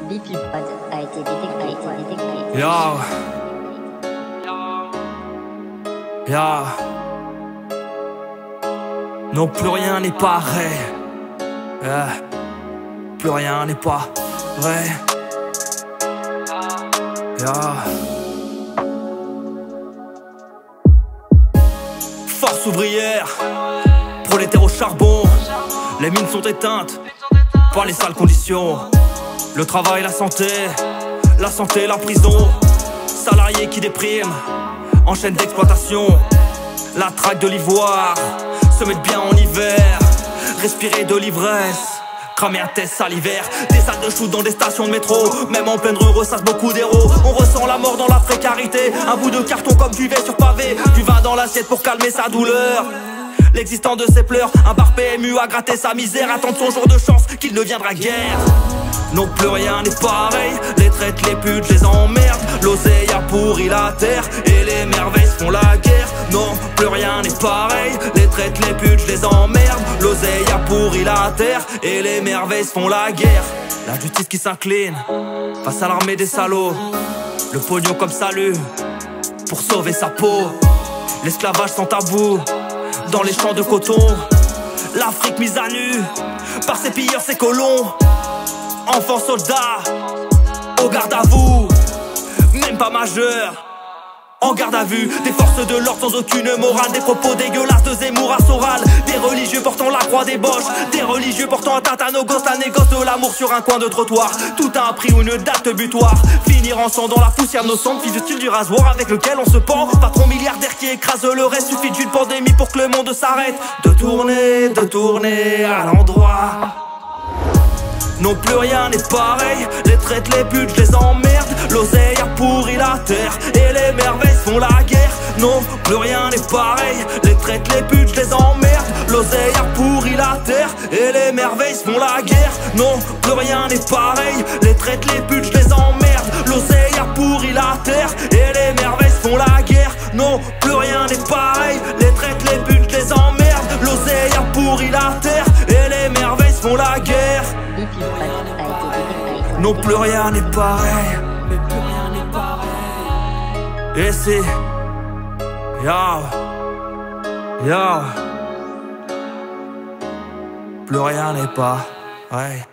Beatpod a été détecté. Yo. Yo. Non, plus rien n'est pareil. Yeah. Plus rien n'est pas vrai. Yo. Force ouvrière, prolétaire au charbon. Les mines sont éteintes par les sales conditions. Le travail, la santé, la prison. Salariés qui dépriment, en chaîne d'exploitation. La traque de l'ivoire, se mettre bien en hiver. Respirer de l'ivresse, cramer un test salivaire. Des salles de shoot dans des stations de métro. Même en pleine rue ressasse beaucoup d'héros. On ressent la mort dans la précarité. Un bout de carton comme duvet sur pavé. Du vin dans l'assiette pour calmer sa douleur. L'existence de ses pleurs, un bar PMU à gratter sa misère. Attendre son jour de chance qu'il ne viendra guère. Non, plus rien n'est pareil. Les traites, les putes, je les emmerde. L'oseille a pourri la terre et les merveilles se font la guerre. Non, plus rien n'est pareil. Les traites, les putes, je les emmerde. L'oseille a pourri la terre et les merveilles se font la guerre. La justice qui s'incline face à l'armée des salauds. Le pognon comme salut pour sauver sa peau. L'esclavage sans tabou dans les champs de coton. L'Afrique mise à nu par ses pilleurs, ses colons. Enfants soldats, au garde à vous, même pas majeur, en garde à vue. Des forces de l'ordre sans aucune morale. Des propos dégueulasses de Zemmour à Soral. Des religieux portant la croix des boches. Des religieux portant atteinte à nos gosses. La négoce de l'amour sur un coin de trottoir. Tout a un prix ou une date butoir. Finir en sang dans la poussière de nos cendres. Fils de style du rasoir avec lequel on se pend. Patron milliardaire qui écrase le reste. Suffit d'une pandémie pour que le monde s'arrête. De tourner à l'endroit. Non, plus rien n'est pareil. Les traites, les putes, je les emmerde. L'oseille a pourri la terre et les merveilles font la guerre. Non, plus rien n'est pareil. Les traites, les putes, je les emmerde. L'oseille a pourri la terre et les merveilles font la guerre. Non, plus rien n'est pareil. Les traites, les putes, je les emmerde. L'oseille a pourri la terre et les merveilles font la guerre. Non, plus rien n'est pareil. Les traites, les putes, je les emmerde. L'oseille a pourri la terre et les merveilles font la guerre. Non, plus rien n'est pareil. Mais plus rien n'est pareil. Et c'est yo. Plus rien n'est pas. Ouais.